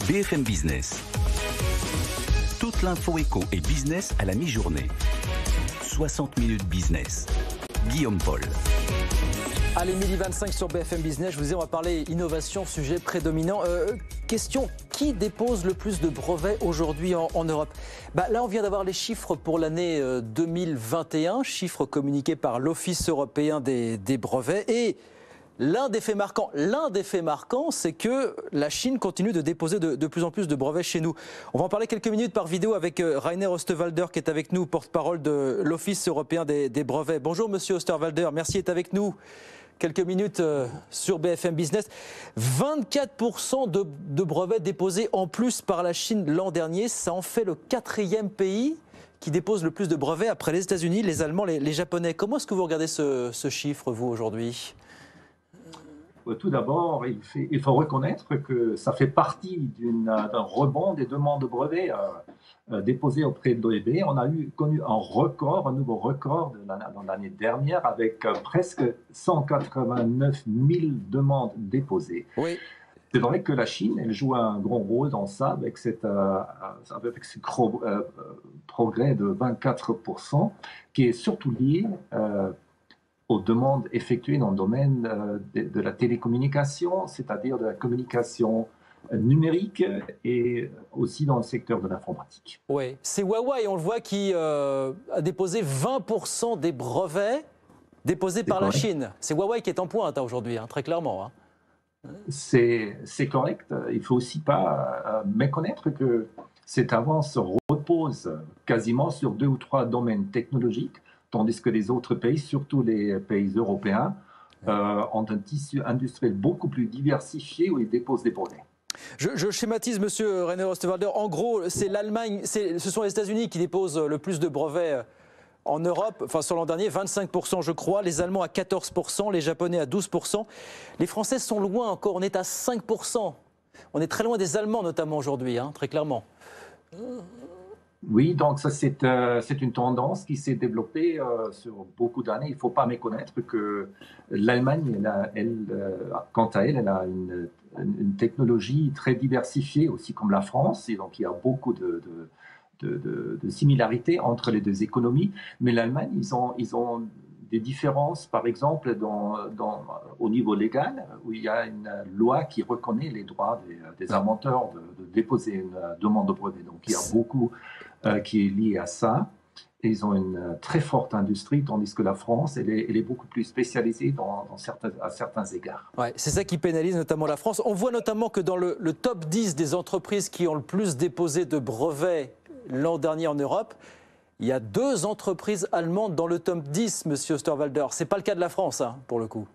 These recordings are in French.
BFM Business. Toute l'info éco et business à la mi-journée. 60 minutes business. Guillaume Paul. Allez, 12h25 sur BFM Business. Je vous disais, on va parler innovation, sujet prédominant. Question, qui dépose le plus de brevets aujourd'hui en Europe ? Là, on vient d'avoir les chiffres pour l'année 2021, chiffres communiqués par l'Office européen des brevets. Et l'un des faits marquants, c'est que la Chine continue de déposer de plus en plus de brevets chez nous. On va en parler quelques minutes par vidéo avec Rainer Osterwalder qui est avec nous, porte-parole de l'Office européen des brevets. Bonjour Monsieur Osterwalder, merci d'être avec nous. Quelques minutes sur BFM Business. 24% de brevets déposés en plus par la Chine l'an dernier. Ça en fait le 4e pays qui dépose le plus de brevets après les États-Unis, les Allemands, les Japonais. Comment est-ce que vous regardez ce chiffre, vous, aujourd'hui ? Tout d'abord, il faut reconnaître que ça fait partie d'un rebond des demandes de brevets déposées auprès de l'OEB. On a connu un nouveau record dans l'année dernière avec presque 189 000 demandes déposées. Oui. C'est vrai que la Chine, elle joue un grand rôle dans ça avec ce progrès de 24% qui est surtout lié aux demandes effectuées dans le domaine de la télécommunication, c'est-à-dire de la communication numérique et aussi dans le secteur de l'informatique. Oui, c'est Huawei, on le voit, qui a déposé 20% des brevets déposés par la Chine. C'est Huawei qui est en pointe aujourd'hui, très clairement. C'est correct. Il ne faut aussi pas méconnaître que cette avance repose quasiment sur 2 ou 3 domaines technologiques, tandis que les autres pays, surtout les pays européens, ont un tissu industriel beaucoup plus diversifié où ils déposent des brevets. Je schématise, Monsieur Rainer Osterwalder. En gros, c'est l'Allemagne, ce sont les États-Unis qui déposent le plus de brevets en Europe, enfin sur l'an dernier, 25% je crois, les Allemands à 14%, les Japonais à 12%. Les Français sont loin encore, on est à 5%. On est très loin des Allemands notamment aujourd'hui, très clairement. Oui, donc ça c'est une tendance qui s'est développée sur beaucoup d'années. Il ne faut pas méconnaître que l'Allemagne, quant à elle, elle a une technologie très diversifiée, aussi comme la France, et donc il y a beaucoup de similarités entre les deux économies. Mais l'Allemagne, ils ont des différences, par exemple, au niveau légal, où il y a une loi qui reconnaît les droits des inventeurs de déposer une demande de brevet. Donc il y a beaucoup qui est lié à ça. Et ils ont une très forte industrie, tandis que la France, elle est beaucoup plus spécialisée à certains égards. Ouais, c'est ça qui pénalise notamment la France. On voit notamment que dans le top 10 des entreprises qui ont le plus déposé de brevets l'an dernier en Europe, il y a 2 entreprises allemandes dans le top 10, Monsieur Osterwalder. Ce n'est pas le cas de la France, pour le coup.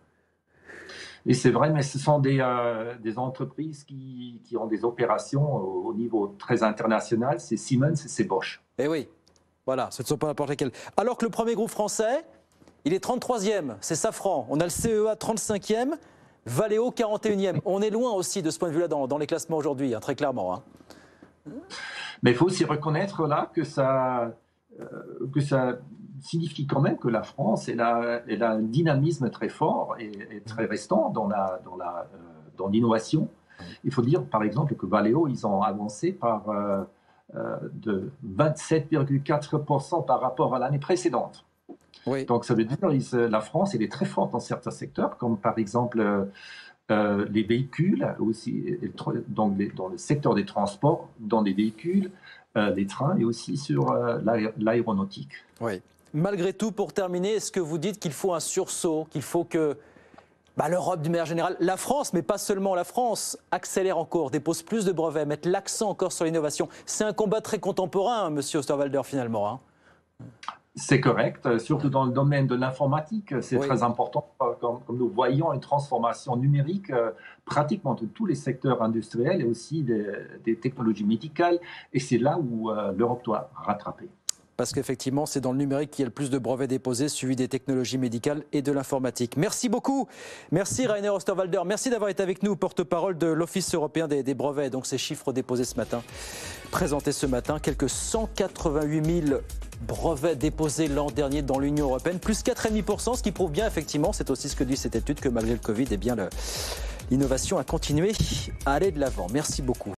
Et c'est vrai, mais ce sont des entreprises qui ont des opérations au niveau très international. C'est Siemens et c'est Bosch. Eh oui, voilà, ce ne sont pas n'importe lesquels. Alors que le premier groupe français, il est 33e, c'est Safran. On a le CEA 35e, Valeo 41e. On est loin aussi de ce point de vue-là dans les classements aujourd'hui, très clairement. Mais il faut aussi reconnaître là que ça signifie quand même que la France elle a un dynamisme très fort et très restant dans l'innovation. Il faut dire par exemple que Valeo, ils ont avancé de 27,4% par rapport à l'année précédente. Oui. Donc ça veut dire que la France elle est très forte dans certains secteurs, comme par exemple les véhicules, aussi, donc dans le secteur des transports, dans les véhicules, les trains et aussi sur l'aéronautique. Oui. Malgré tout, pour terminer, est-ce que vous dites qu'il faut un sursaut, qu'il faut que l'Europe, d'une manière générale, la France, mais pas seulement la France, accélère encore, dépose plus de brevets, mette l'accent encore sur l'innovation? C'est un combat très contemporain, Monsieur Osterwalder, finalement. C'est correct, surtout dans le domaine de l'informatique, c'est très important. Comme nous voyons une transformation numérique pratiquement de tous les secteurs industriels et aussi des technologies médicales. Et c'est là où l'Europe doit rattraper. Parce qu'effectivement, c'est dans le numérique qu'il y a le plus de brevets déposés, suivi des technologies médicales et de l'informatique. Merci beaucoup. Merci Rainer Osterwalder. Merci d'avoir été avec nous, porte-parole de l'Office européen des brevets. Donc ces chiffres déposés ce matin, présentés ce matin, quelques 188 000 brevets déposés l'an dernier dans l'Union européenne, plus 4,5%, ce qui prouve bien effectivement, c'est aussi ce que dit cette étude, que malgré le Covid, l'innovation a continué à aller de l'avant. Merci beaucoup.